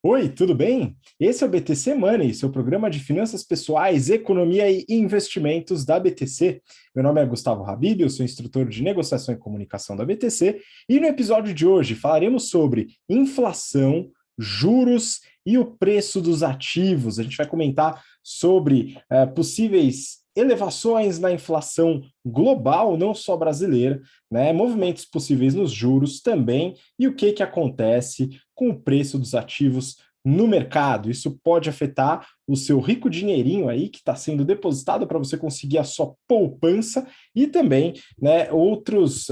Oi, tudo bem? Esse é o BTC Money, seu programa de finanças pessoais, economia e investimentos da BTC. Meu nome é Gustavo Habib, eu sou instrutor de negociação e comunicação da BTC, e no episódio de hoje falaremos sobre inflação, juros e o preço dos ativos. A gente vai comentar sobre possíveis elevações na inflação global, não só brasileira, né? Movimentos possíveis nos juros também, e o que acontece com o preço dos ativos no mercado. Isso pode afetar o seu rico dinheirinho aí que está sendo depositado para você conseguir a sua poupança e também, né, outras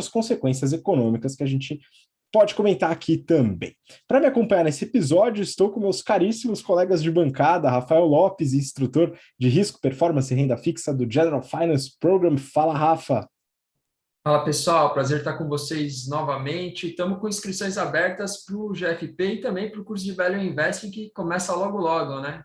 consequências econômicas que a gente pode comentar aqui também. Para me acompanhar nesse episódio, estou com meus caríssimos colegas de bancada, Rafael Lopes, instrutor de risco, performance e renda fixa do General Finance Program. Fala, Rafa. Fala pessoal, prazer estar com vocês novamente. Estamos com inscrições abertas para o GFP e também para o curso de Value Investing que começa logo logo, né?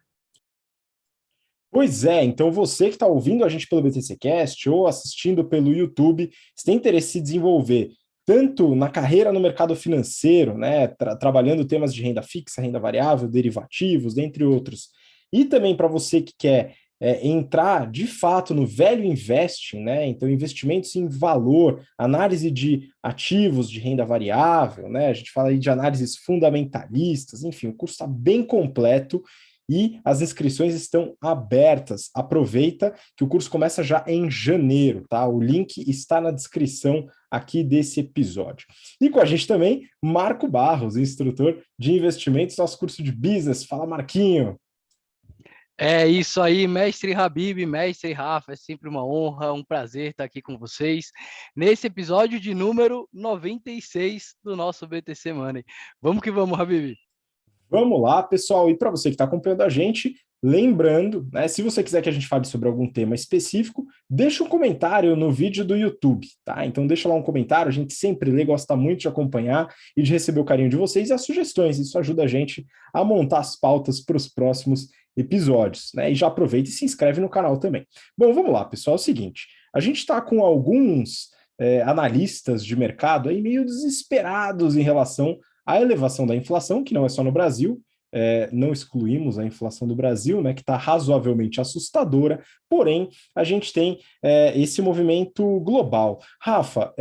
Pois é, então você que está ouvindo a gente pelo BTC Cast ou assistindo pelo YouTube, se tem interesse em se desenvolver tanto na carreira no mercado financeiro, né, trabalhando temas de renda fixa, renda variável, derivativos, dentre outros, e também para você que quer entrar de fato no value investing, né, então investimentos em valor, análise de ativos de renda variável, né, a gente fala aí de análises fundamentalistas, enfim, o curso está bem completo e as inscrições estão abertas. Aproveita que o curso começa já em janeiro, tá? O link está na descrição aqui desse episódio. E com a gente também, Marco Barros, instrutor de investimentos, nosso curso de business. Fala, Marquinho. É isso aí, mestre Habib, mestre Rafa, é sempre uma honra, um prazer estar aqui com vocês nesse episódio de número 96 do nosso BTC Money. Vamos que vamos, Habib. Vamos lá, pessoal. E para você que está acompanhando a gente, lembrando, né, se você quiser que a gente fale sobre algum tema específico, deixa um comentário no vídeo do YouTube, tá? Então deixa lá um comentário, a gente sempre lê, gosta muito de acompanhar e de receber o carinho de vocês e as sugestões. Isso ajuda a gente a montar as pautas para os próximos episódios, né? E já aproveita e se inscreve no canal também. Bom, vamos lá, pessoal. É o seguinte, a gente está com alguns analistas de mercado aí meio desesperados em relação a elevação da inflação, que não é só no Brasil, não excluímos a inflação do Brasil, né, que está razoavelmente assustadora, porém, a gente tem esse movimento global. Rafa,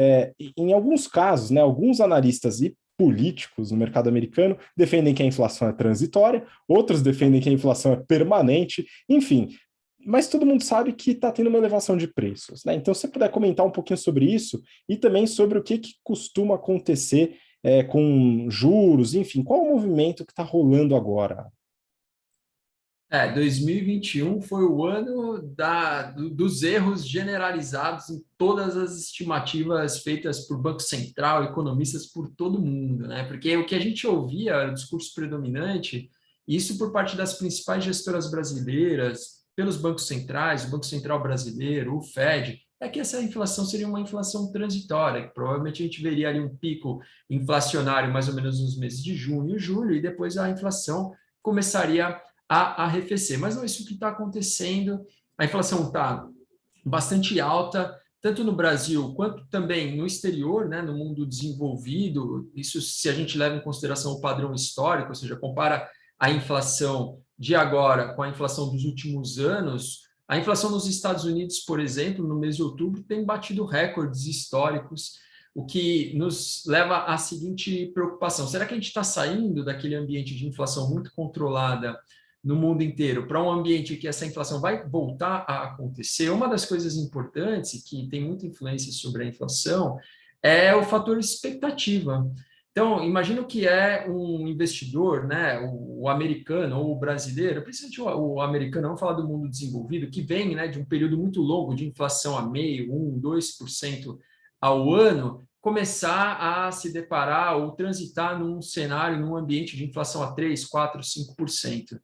em alguns casos, né, alguns analistas e políticos no mercado americano defendem que a inflação é transitória, outros defendem que a inflação é permanente, enfim. Mas todo mundo sabe que está tendo uma elevação de preços, né? Então, se você puder comentar um pouquinho sobre isso e também sobre o que costuma acontecer com juros, enfim, qual o movimento que está rolando agora? 2021 foi o ano dos erros generalizados em todas as estimativas feitas por Banco Central, economistas por todo mundo, né? Porque o que a gente ouvia era o discurso predominante, isso por parte das principais gestoras brasileiras, pelos bancos centrais, o Banco Central Brasileiro, o Fed, é que essa inflação seria uma inflação transitória, que provavelmente a gente veria ali um pico inflacionário mais ou menos nos meses de junho e julho, e depois a inflação começaria a arrefecer. Mas não é isso que está acontecendo. A inflação está bastante alta, tanto no Brasil quanto também no exterior, né, no mundo desenvolvido. Isso se a gente leva em consideração o padrão histórico, ou seja, compara a inflação de agora com a inflação dos últimos anos. A inflação nos Estados Unidos, por exemplo, no mês de outubro, tem batido recordes históricos, o que nos leva à seguinte preocupação: será que a gente está saindo daquele ambiente de inflação muito controlada no mundo inteiro para um ambiente que essa inflação vai voltar a acontecer? Uma das coisas importantes e que tem muita influência sobre a inflação é o fator expectativa. Então, imagina o que é um investidor, né, o americano ou o brasileiro, principalmente o americano, vamos falar do mundo desenvolvido, que vem, né, de um período muito longo de inflação a meio, 1, 2% ao ano, começar a se deparar ou transitar num cenário, num ambiente de inflação a 3, 4, 5%.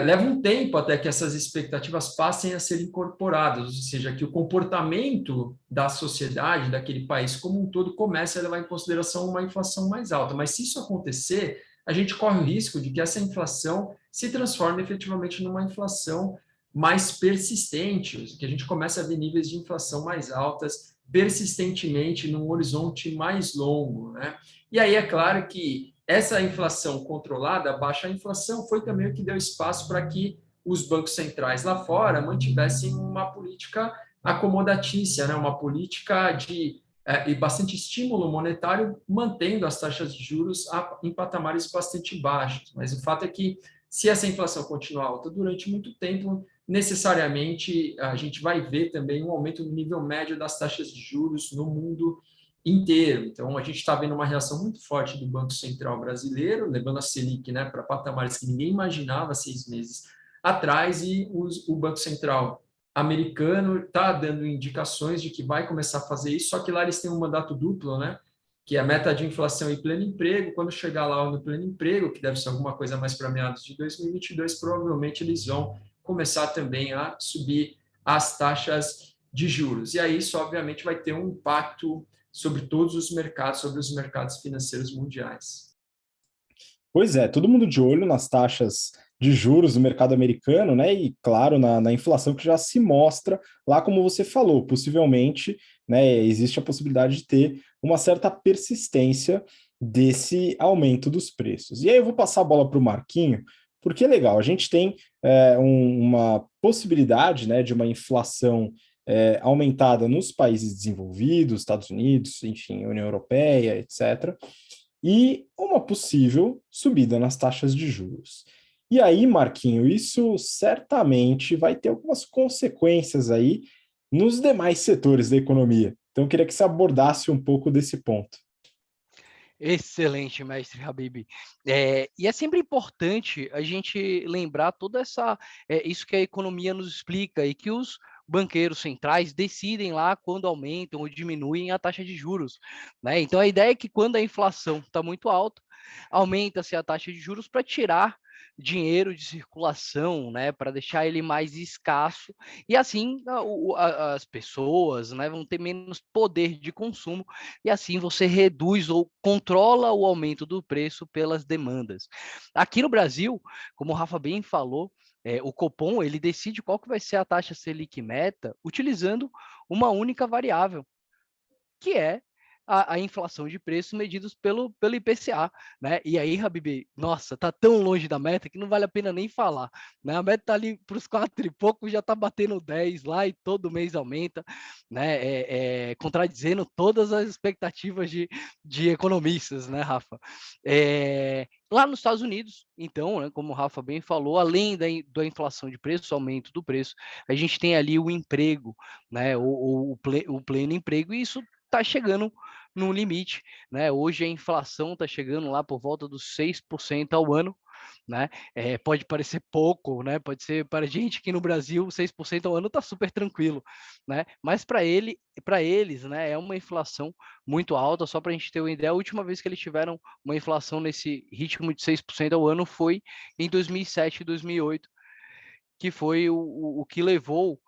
Leva um tempo até que essas expectativas passem a ser incorporadas, ou seja, que o comportamento da sociedade, daquele país como um todo, comece a levar em consideração uma inflação mais alta. Mas se isso acontecer, a gente corre o risco de que essa inflação se transforme efetivamente numa inflação mais persistente, que a gente comece a ver níveis de inflação mais altas persistentemente num horizonte mais longo, né? E aí é claro que essa inflação controlada, a baixa inflação, foi também o que deu espaço para que os bancos centrais lá fora mantivessem uma política acomodatícia, né? Uma política de e bastante estímulo monetário, mantendo as taxas de juros em patamares bastante baixos. Mas o fato é que, se essa inflação continuar alta durante muito tempo, necessariamente a gente vai ver também um aumento no nível médio das taxas de juros no mundo inteiro. Então, a gente está vendo uma reação muito forte do Banco Central brasileiro, levando a Selic, né, para patamares que ninguém imaginava 6 meses atrás, e o Banco Central americano está dando indicações de que vai começar a fazer isso, só que lá eles têm um mandato duplo, né? Que é a meta de inflação e pleno emprego. Quando chegar lá no pleno emprego, que deve ser alguma coisa mais para meados de 2022, provavelmente eles vão começar também a subir as taxas de juros. E aí isso, obviamente, vai ter um impacto sobre todos os mercados, sobre os mercados financeiros mundiais. Pois é, todo mundo de olho nas taxas de juros do mercado americano, né? E, claro, na inflação que já se mostra lá, como você falou, possivelmente, né, existe a possibilidade de ter uma certa persistência desse aumento dos preços. E aí eu vou passar a bola para o Marquinho, porque é legal, a gente tem uma possibilidade, né, de uma inflação aumentada nos países desenvolvidos, Estados Unidos, enfim, União Europeia, etc., e uma possível subida nas taxas de juros. E aí, Marquinho, isso certamente vai ter algumas consequências aí nos demais setores da economia. Então, eu queria que você abordasse um pouco desse ponto. Excelente, mestre Habib. E é sempre importante a gente lembrar toda isso que a economia nos explica e que os banqueiros centrais decidem lá quando aumentam ou diminuem a taxa de juros, né? Então a ideia é que quando a inflação está muito alta, aumenta-se a taxa de juros para tirar dinheiro de circulação, né, para deixar ele mais escasso, e assim as pessoas, né, vão ter menos poder de consumo, e assim você reduz ou controla o aumento do preço pelas demandas. Aqui no Brasil, como o Rafa bem falou, o Copom ele decide qual que vai ser a taxa Selic meta utilizando uma única variável, que é a inflação de preços medidos pelo IPCA, né? E aí, Habib, nossa, tá tão longe da meta que não vale a pena nem falar, né? A meta tá ali para os 4 e pouco, já tá batendo 10 lá e todo mês aumenta, né? Contradizendo todas as expectativas de economistas, né, Rafa? Lá nos Estados Unidos, então, né, como o Rafa bem falou, além da inflação de preço, aumento do preço, a gente tem ali o emprego, né? O pleno emprego, e isso está chegando no limite, né? Hoje a inflação está chegando lá por volta dos 6% ao ano, né? Pode parecer pouco, né? Pode ser para a gente aqui no Brasil, 6% ao ano está super tranquilo, né? Mas para eles, né, é uma inflação muito alta. Só para a gente ter uma ideia, a última vez que eles tiveram uma inflação nesse ritmo de 6% ao ano foi em 2007 e 2008, que foi o que levou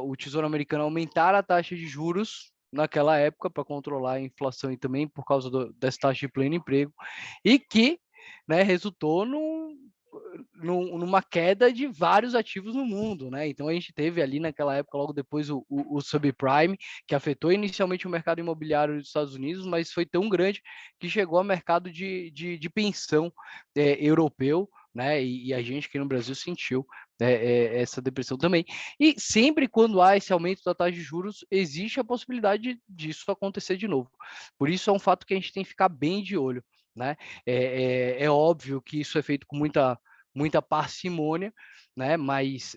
o Tesouro Americano a aumentar a taxa de juros naquela época para controlar a inflação e também por causa dessa taxa de pleno emprego, e que, né, resultou numa queda de vários ativos no mundo, né? Então a gente teve ali naquela época, logo depois, o subprime, que afetou inicialmente o mercado imobiliário dos Estados Unidos, mas foi tão grande que chegou ao mercado de pensão europeu, né? E a gente aqui no Brasil sentiu essa depressão também. E sempre quando há esse aumento da taxa de juros, existe a possibilidade disso acontecer de novo. Por isso é um fato que a gente tem que ficar bem de olho, né? É óbvio que isso é feito com muita parcimônia, né? Mas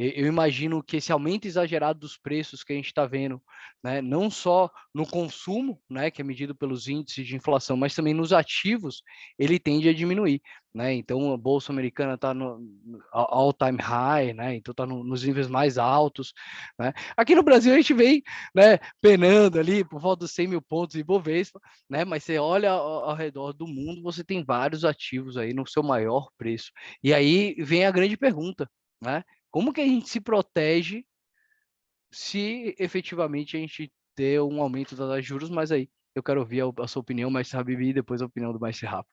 eu imagino que esse aumento exagerado dos preços que a gente está vendo, né, não só no consumo, né, que é medido pelos índices de inflação, mas também nos ativos, ele tende a diminuir, né? Então a bolsa americana está no all-time high, né? Então está nos níveis mais altos, né? Aqui no Brasil a gente vem, né, penando ali por volta dos 100 mil pontos em Bovespa, né? Mas você olha ao redor do mundo, você tem vários ativos aí no seu maior preço. E aí vem a grande pergunta, né? Como que a gente se protege se efetivamente a gente ter um aumento das taxas de juros? Mas aí eu quero ouvir a sua opinião, Mestre Habib, e depois a opinião do Mestre Rafa.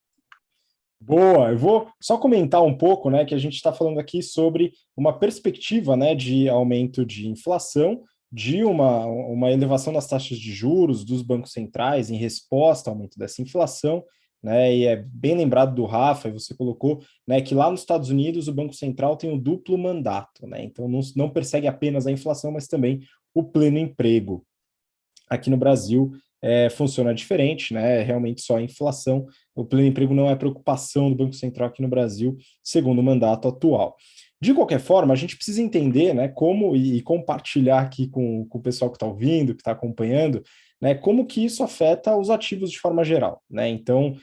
Boa, eu vou só comentar um pouco, né, que a gente está falando aqui sobre uma perspectiva, né, de aumento de inflação, de uma elevação das taxas de juros dos bancos centrais em resposta ao aumento dessa inflação, né? E é bem lembrado do Rafa, e você colocou, né, que lá nos Estados Unidos o Banco Central tem o duplo mandato, né? Então não persegue apenas a inflação, mas também o pleno emprego. Aqui no Brasil funciona diferente, né? Realmente só a inflação. O pleno emprego não é preocupação do Banco Central aqui no Brasil, segundo o mandato atual. De qualquer forma, a gente precisa entender, né, como e compartilhar aqui com o pessoal que está ouvindo, que está acompanhando, né, como que isso afeta os ativos de forma geral, né? Então,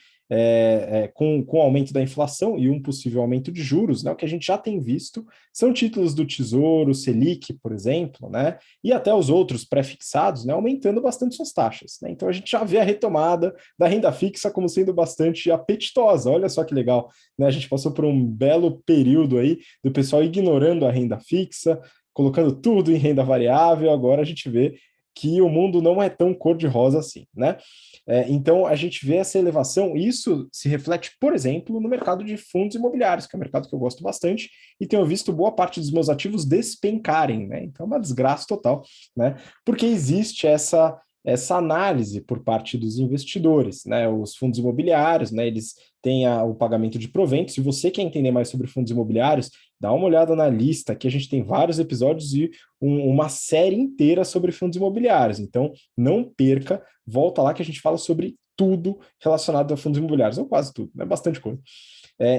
com o aumento da inflação e um possível aumento de juros, né, o que a gente já tem visto são títulos do Tesouro, Selic, por exemplo, né, e até os outros pré-fixados, né, aumentando bastante suas taxas, né? Então a gente já vê a retomada da renda fixa como sendo bastante apetitosa. Olha só que legal, né? A gente passou por um belo período aí do pessoal ignorando a renda fixa, colocando tudo em renda variável. Agora a gente vê que o mundo não é tão cor-de-rosa assim, né? Então, a gente vê essa elevação, e isso se reflete, por exemplo, no mercado de fundos imobiliários, que é um mercado que eu gosto bastante, e tenho visto boa parte dos meus ativos despencarem, né? Então, é uma desgraça total, né? Porque existe essa análise por parte dos investidores, né? Os fundos imobiliários, né? Eles têm o pagamento de proventos. Se você quer entender mais sobre fundos imobiliários, dá uma olhada na lista, que a gente tem vários episódios e uma série inteira sobre fundos imobiliários. Então, não perca, volta lá que a gente fala sobre tudo relacionado a fundos imobiliários, ou quase tudo, né? Bastante coisa.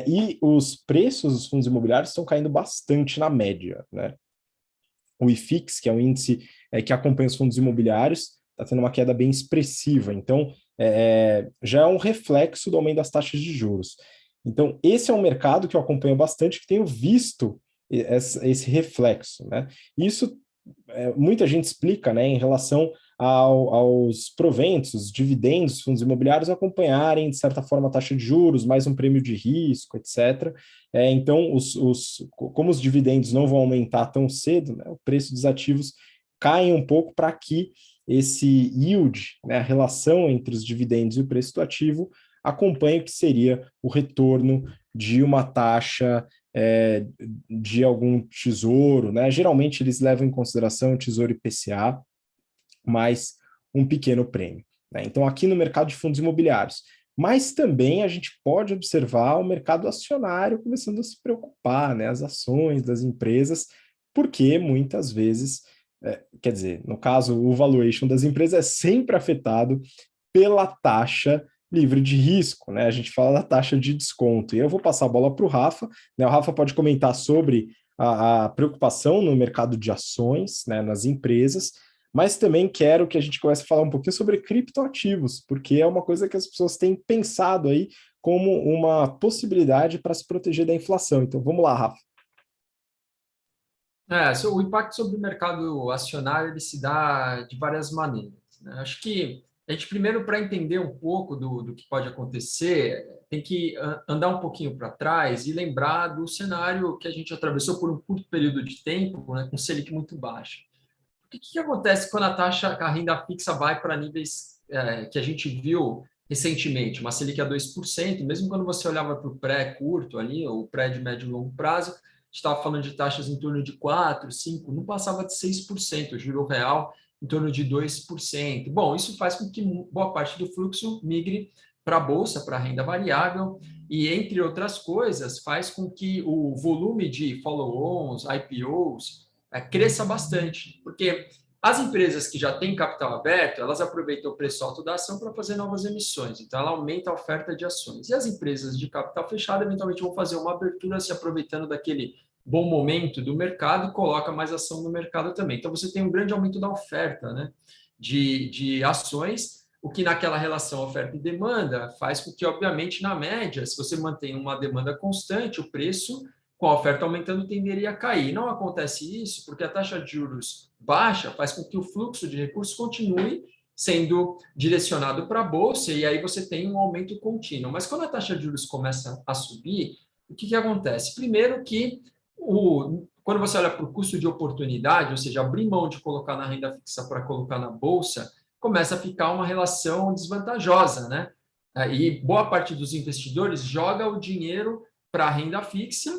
E os preços dos fundos imobiliários estão caindo bastante na média, né? O IFIX, que é um índice que acompanha os fundos imobiliários, está tendo uma queda bem expressiva. Então, já é um reflexo do aumento das taxas de juros. Então, esse é um mercado que eu acompanho bastante, que tenho visto esse reflexo, né? Isso muita gente explica, né, em relação aos proventos, dividendos, fundos imobiliários acompanharem, de certa forma, a taxa de juros, mais um prêmio de risco, etc. Então, como os dividendos não vão aumentar tão cedo, né, o preço dos ativos cai um pouco para que esse yield, né, a relação entre os dividendos e o preço do ativo, acompanhe o que seria o retorno de uma taxa de algum tesouro, né? Geralmente eles levam em consideração o tesouro IPCA, mais um pequeno prêmio, né? Então, aqui no mercado de fundos imobiliários. Mas também a gente pode observar o mercado acionário começando a se preocupar, né? As ações das empresas, porque muitas vezes, quer dizer, no caso, o valuation das empresas é sempre afetado pela taxa livre de risco, né? A gente fala da taxa de desconto. E eu vou passar a bola para o Rafa, né? O Rafa pode comentar sobre a preocupação no mercado de ações, né, nas empresas, mas também quero que a gente comece a falar um pouquinho sobre criptoativos, porque é uma coisa que as pessoas têm pensado aí como uma possibilidade para se proteger da inflação. Então, vamos lá, Rafa. O impacto sobre o mercado acionário ele se dá de várias maneiras, né? Acho que a gente primeiro, para entender um pouco do que pode acontecer, tem que andar um pouquinho para trás e lembrar do cenário que a gente atravessou por um curto período de tempo, né, com Selic muito baixa. O que acontece quando a renda fixa vai para níveis que a gente viu recentemente, uma Selic a 2%, mesmo quando você olhava para o pré-curto ali, ou pré de médio e longo prazo, estava falando de taxas em torno de 4%, 5%, não passava de 6%, o juro real em torno de 2%. Bom, isso faz com que boa parte do fluxo migre para a bolsa, para a renda variável, e, entre outras coisas, faz com que o volume de follow-ons, IPOs, cresça bastante, porque as empresas que já têm capital aberto, elas aproveitam o preço alto da ação para fazer novas emissões, então ela aumenta a oferta de ações. E as empresas de capital fechado, eventualmente, vão fazer uma abertura se aproveitando daquele bom momento do mercado e coloca mais ação no mercado também. Então, você tem um grande aumento da oferta, né, de ações, o que naquela relação oferta e demanda faz com que, obviamente, na média, se você mantém uma demanda constante, o preço, com a oferta aumentando, tenderia a cair. Não acontece isso porque a taxa de juros baixa faz com que o fluxo de recursos continue sendo direcionado para a bolsa e aí você tem um aumento contínuo. Mas quando a taxa de juros começa a subir, o que acontece? Primeiro que quando você olha para o custo de oportunidade, ou seja, abrir mão de colocar na renda fixa para colocar na bolsa, começa a ficar uma relação desvantajosa, né? E boa parte dos investidores joga o dinheiro para a renda fixa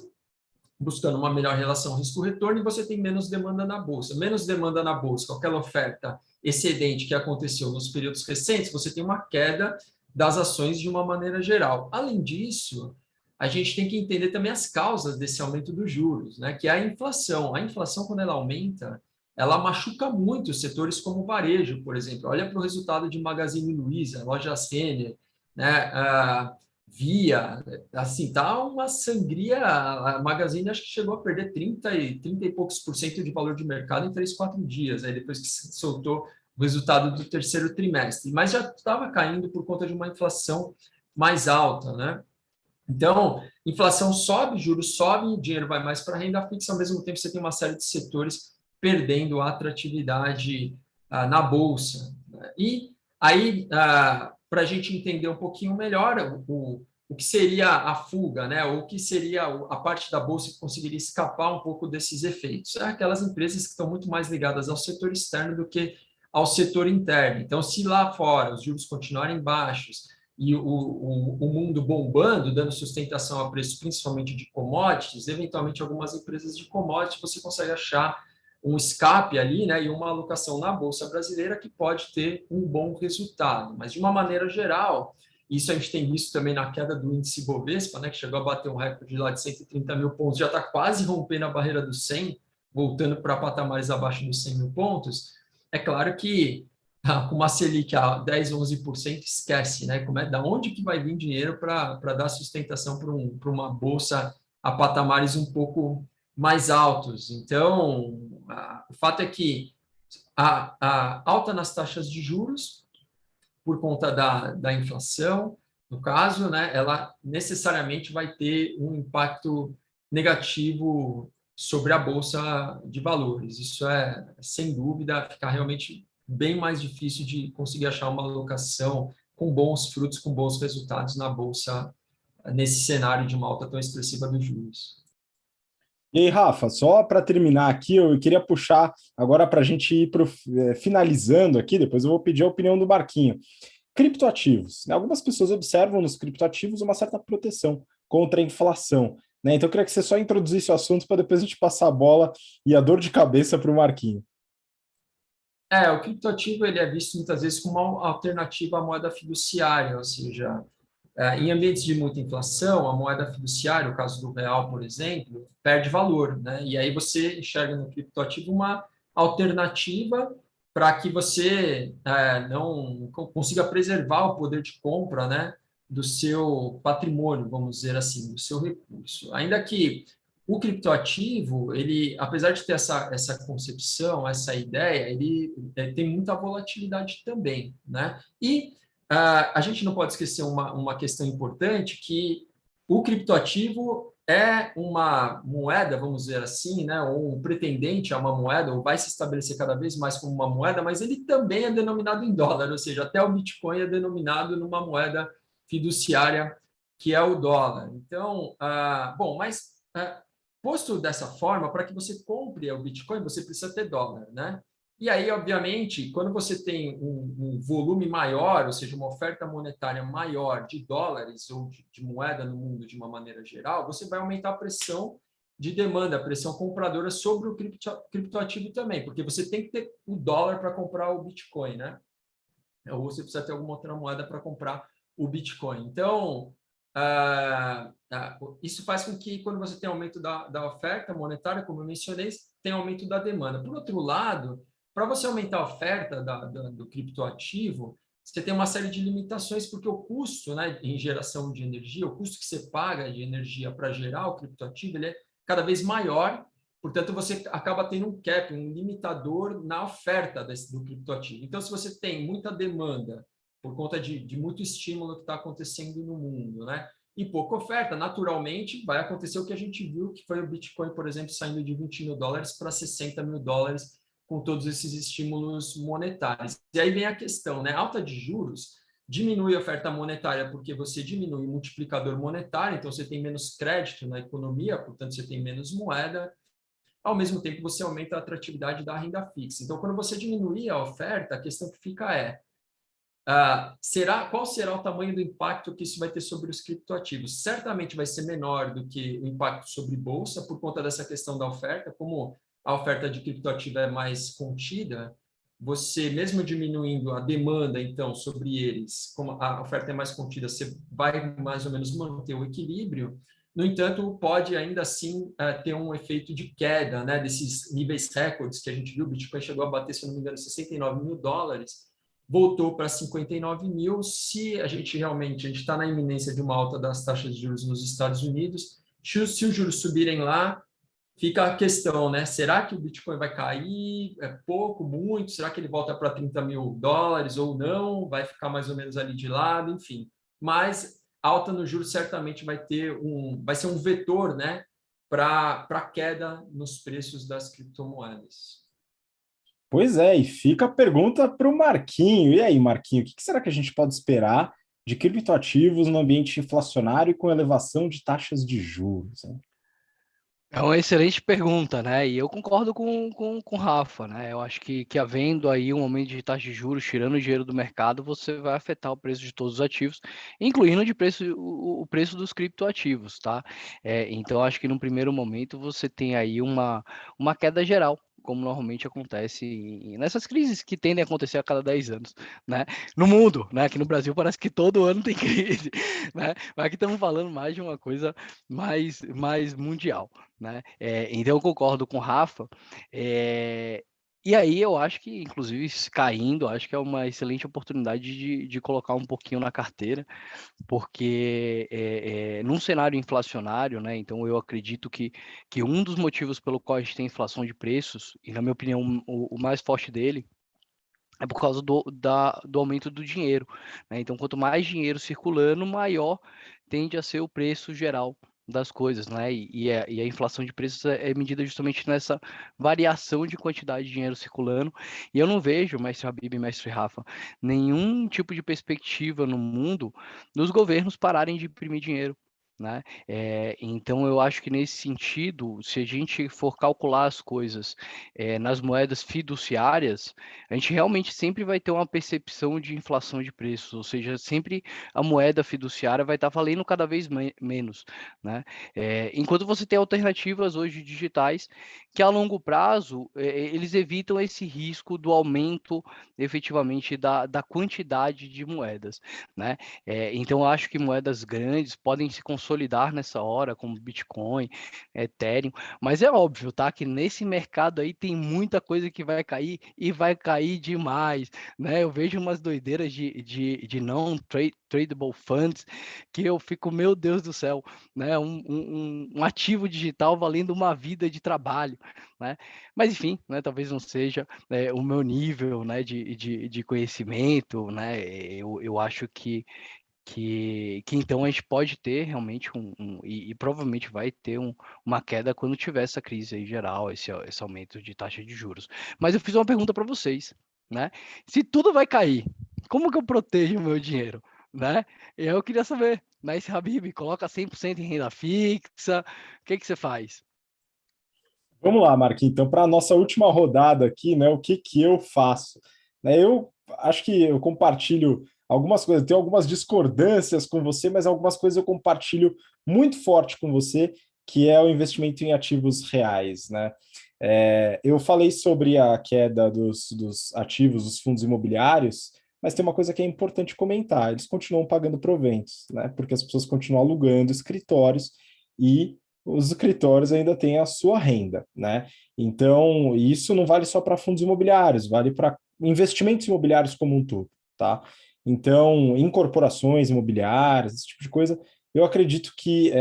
buscando uma melhor relação risco-retorno, e você tem menos demanda na bolsa. Menos demanda na bolsa, com aquela oferta excedente que aconteceu nos períodos recentes, você tem uma queda das ações de uma maneira geral. Além disso, a gente tem que entender também as causas desse aumento dos juros, né? Que é a inflação. A inflação, quando ela aumenta, ela machuca muito setores como o varejo, por exemplo. Olha para o resultado de Magazine Luiza, Lojas Renner, né? Via, assim, tá uma sangria. A Magazine acho que chegou a perder 30 e poucos por cento de valor de mercado em 3, 4 dias, aí depois que soltou o resultado do terceiro trimestre. Mas já estava caindo por conta de uma inflação mais alta, né? Então, inflação sobe, juros sobem, dinheiro vai mais para a renda fixa, ao mesmo tempo você tem uma série de setores perdendo a atratividade na bolsa. Né? E aí, para a gente entender um pouquinho melhor o que seria a fuga, né? Ou o que seria a parte da bolsa que conseguiria escapar um pouco desses efeitos. É aquelas empresas que estão muito mais ligadas ao setor externo do que ao setor interno. Então, se lá fora os juros continuarem baixos, e o mundo bombando, dando sustentação a preços principalmente de commodities, eventualmente algumas empresas de commodities você consegue achar um escape ali, né, e uma alocação na Bolsa Brasileira que pode ter um bom resultado. Mas, de uma maneira geral, isso a gente tem visto também na queda do índice Bovespa, né, que chegou a bater um recorde lá de 130 mil pontos, já está quase rompendo a barreira dos 100, voltando para patamares abaixo dos 100 mil pontos. É claro que com uma Selic a 10, 11%, esquece, né? Da onde que vai vir dinheiro para dar sustentação para uma bolsa a patamares um pouco mais altos? Então, o fato é que a alta nas taxas de juros, por conta da inflação, no caso, né, ela necessariamente vai ter um impacto negativo sobre a bolsa de valores. Isso é, sem dúvida, ficar realmente bem mais difícil de conseguir achar uma alocação com bons frutos, com bons resultados na bolsa nesse cenário de uma alta tão expressiva dos juros. E aí, Rafa, só para terminar aqui, eu queria puxar agora para a gente ir finalizando aqui, depois eu vou pedir a opinião do Marquinho. Criptoativos, né? Algumas pessoas observam nos criptoativos uma certa proteção contra a inflação, né? Então eu queria que você só introduzisse o assunto para depois a gente passar a bola e a dor de cabeça para o Marquinho. O criptoativo ele é visto muitas vezes como uma alternativa à moeda fiduciária, ou seja, em ambientes de muita inflação, a moeda fiduciária, o caso do real, por exemplo, perde valor, né? E aí você enxerga no criptoativo uma alternativa para que você não consiga preservar o poder de compra, né, do seu patrimônio, vamos dizer assim, do seu recurso. Ainda que o criptoativo, ele, apesar de ter essa concepção, essa ideia, ele tem muita volatilidade também, né? E a gente não pode esquecer uma questão importante, que o criptoativo é uma moeda, vamos dizer assim, né, ou um pretendente a uma moeda, ou vai se estabelecer cada vez mais como uma moeda, mas ele também é denominado em dólar, ou seja, até o Bitcoin é denominado numa moeda fiduciária, que é o dólar. Então, posto dessa forma, para que você compre o Bitcoin, você precisa ter dólar, né? E aí, obviamente, quando você tem um volume maior, ou seja, uma oferta monetária maior de dólares ou de moeda no mundo de uma maneira geral, você vai aumentar a pressão de demanda, a pressão compradora sobre o criptoativo também, porque você tem que ter o dólar para comprar o Bitcoin, né? Ou você precisa ter alguma outra moeda para comprar o Bitcoin. Então, isso faz com que, quando você tem aumento da oferta monetária, como eu mencionei, tem aumento da demanda. Por outro lado, para você aumentar a oferta do criptoativo, você tem uma série de limitações, porque o custo, né, em geração de energia, o custo que você paga de energia para gerar o criptoativo, ele é cada vez maior, portanto, você acaba tendo um cap, um limitador na oferta do criptoativo. Então, se você tem muita demanda por conta de muito estímulo que está acontecendo no mundo, né? E pouca oferta, naturalmente, vai acontecer o que a gente viu, que foi o Bitcoin, por exemplo, saindo de 20 mil dólares para 60 mil dólares, com todos esses estímulos monetários. E aí vem a questão, né? Alta de juros diminui a oferta monetária porque você diminui o multiplicador monetário, então você tem menos crédito na economia, portanto você tem menos moeda. Ao mesmo tempo, você aumenta a atratividade da renda fixa. Então, quando você diminuir a oferta, a questão que fica é: Qual será o tamanho do impacto que isso vai ter sobre os criptoativos? Certamente vai ser menor do que o impacto sobre bolsa, por conta dessa questão da oferta. Como a oferta de criptoativo é mais contida, você, mesmo diminuindo a demanda, então, sobre eles, como a oferta é mais contida, você vai mais ou menos manter o equilíbrio. No entanto, pode ainda assim ter um efeito de queda, né, desses níveis recordes que a gente viu. O Bitcoin chegou a bater, se não me engano, US$ 69.000, voltou para 59 mil. Se a gente está na iminência de uma alta das taxas de juros nos Estados Unidos, se os juros subirem lá, fica a questão, né? Será que o Bitcoin vai cair? É pouco, muito? Será que ele volta para US$ 30.000 ou não? Vai ficar mais ou menos ali de lado, enfim. Mas alta no juros certamente vai ser um vetor, né, para queda nos preços das criptomoedas. Pois é, e fica a pergunta para o Marquinho. E aí, Marquinho, o que será que a gente pode esperar de criptoativos no ambiente inflacionário e com elevação de taxas de juros, hein? É uma excelente pergunta, né? E eu concordo com o Rafa, né? Eu acho que havendo aí um aumento de taxa de juros, tirando o dinheiro do mercado, você vai afetar o preço de todos os ativos, incluindo o preço dos criptoativos, tá? Então, eu acho que num primeiro momento você tem aí uma queda geral, como normalmente acontece nessas crises que tendem a acontecer a cada 10 anos, né? No mundo, né? Aqui no Brasil parece que todo ano tem crise, né? Mas aqui estamos falando mais de uma coisa mais mundial, né? Então eu concordo com o Rafa. E aí eu acho que, inclusive, caindo, acho que é uma excelente oportunidade de colocar um pouquinho na carteira, porque num cenário inflacionário, né? Então eu acredito que um dos motivos pelo qual a gente tem inflação de preços, e na minha opinião o mais forte dele, é por causa do aumento do dinheiro, né? Então, quanto mais dinheiro circulando, maior tende a ser o preço geral das coisas, né? E a inflação de preços é medida justamente nessa variação de quantidade de dinheiro circulando. E eu não vejo, mestre Habib e mestre Rafa, nenhum tipo de perspectiva no mundo dos governos pararem de imprimir dinheiro, né? Então, eu acho que nesse sentido, se a gente for calcular as coisas nas moedas fiduciárias, a gente realmente sempre vai ter uma percepção de inflação de preços, ou seja, sempre a moeda fiduciária vai estar valendo cada vez menos, né? Enquanto você tem alternativas hoje digitais que a longo prazo eles evitam esse risco do aumento efetivamente da quantidade de moedas, né? Então eu acho que moedas grandes podem se consolidar nessa hora, como Bitcoin, Ethereum, mas é óbvio, tá? Que nesse mercado aí tem muita coisa que vai cair e vai cair demais, né? Eu vejo umas doideiras de não tradable funds que eu fico, meu Deus do céu, né? Um ativo digital valendo uma vida de trabalho, né? Mas enfim, né? Talvez não seja o meu nível, né? De conhecimento, né? Eu acho que então a gente pode ter realmente e provavelmente vai ter uma queda quando tiver essa crise aí geral, esse aumento de taxa de juros. Mas eu fiz uma pergunta para vocês, né? Se tudo vai cair, como que eu protejo o meu dinheiro, né? Eu queria saber, né? Esse Habib coloca 100% em renda fixa, o que você faz? Vamos lá, Marquinhos. Então, para a nossa última rodada aqui, né, o que que eu faço? Né, eu acho que eu compartilho algumas coisas, tenho algumas discordâncias com você, mas algumas coisas eu compartilho muito forte com você, que é o investimento em ativos reais, né? Eu falei sobre a queda dos ativos, dos fundos imobiliários, mas tem uma coisa que é importante comentar: eles continuam pagando proventos, né? Porque as pessoas continuam alugando escritórios e os escritórios ainda têm a sua renda, né? Então, isso não vale só para fundos imobiliários, vale para investimentos imobiliários como um todo, tá? Então, incorporações imobiliárias, esse tipo de coisa, eu acredito que,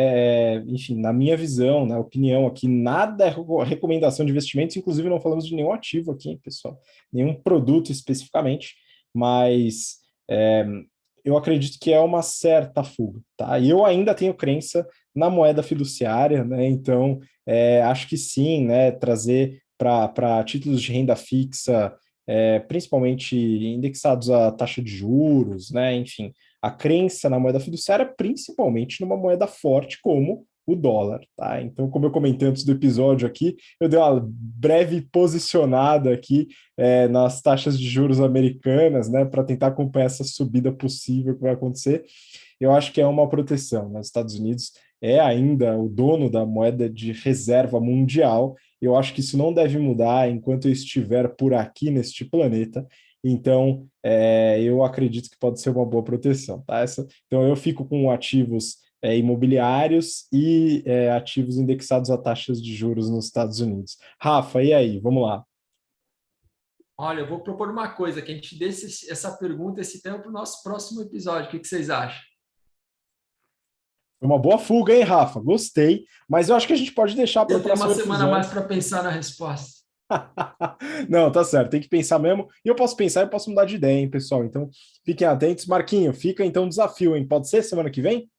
enfim, na minha visão, na opinião aqui, nada é recomendação de investimentos, inclusive não falamos de nenhum ativo aqui, hein, pessoal, nenhum produto especificamente, mas eu acredito que é uma certa fuga, tá? E eu ainda tenho crença na moeda fiduciária, né? Então, acho que sim, né? Trazer para títulos de renda fixa, principalmente indexados à taxa de juros, né? Enfim, a crença na moeda fiduciária, principalmente numa moeda forte como o dólar, tá? Então, como eu comentei antes do episódio aqui, eu dei uma breve posicionada aqui nas taxas de juros americanas, né, para tentar acompanhar essa subida possível que vai acontecer. Eu acho que é uma proteção, né? Os Estados Unidos é ainda o dono da moeda de reserva mundial. Eu acho que isso não deve mudar enquanto eu estiver por aqui neste planeta. Então, eu acredito que pode ser uma boa proteção, tá? Então, eu fico com ativos imobiliários e ativos indexados a taxas de juros nos Estados Unidos. Rafa, e aí? Vamos lá. Olha, eu vou propor uma coisa, que a gente dê essa pergunta, esse tema para o nosso próximo episódio. O que vocês acham? Foi uma boa fuga, hein, Rafa? Gostei, mas eu acho que a gente pode deixar para o Eu tenho uma próximo semana a mais episódio. para pensar na resposta. Não, tá certo, tem que pensar mesmo. E eu posso pensar, eu posso mudar de ideia, hein, pessoal? Então, fiquem atentos. Marquinho, fica então o desafio, hein? Pode ser semana que vem?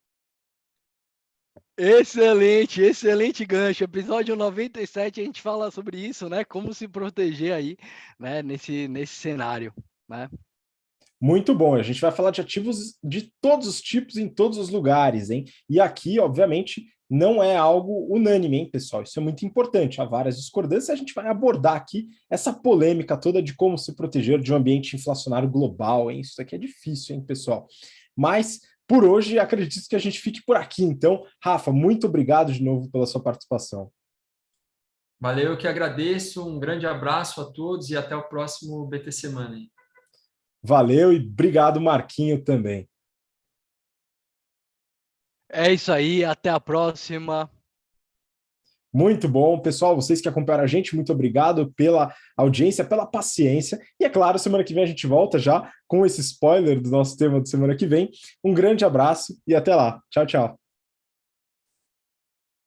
Excelente, excelente gancho. Episódio 97 a gente fala sobre isso, né? Como se proteger aí, né? Nesse cenário, né? Muito bom. A gente vai falar de ativos de todos os tipos em todos os lugares, hein? E aqui, obviamente, não é algo unânime, hein, pessoal? Isso é muito importante. Há várias discordâncias. A gente vai abordar aqui essa polêmica toda de como se proteger de um ambiente inflacionário global, hein? Isso aqui é difícil, hein, pessoal? Mas por hoje, acredito que a gente fique por aqui. Então, Rafa, muito obrigado de novo pela sua participação. Valeu, eu que agradeço. Um grande abraço a todos e até o próximo BT Semana. Valeu e obrigado, Marquinho, também. É isso aí, até a próxima. Muito bom, pessoal. Vocês que acompanharam a gente, muito obrigado pela audiência, pela paciência. E é claro, semana que vem a gente volta já com esse spoiler do nosso tema de semana que vem. Um grande abraço e até lá. Tchau, tchau.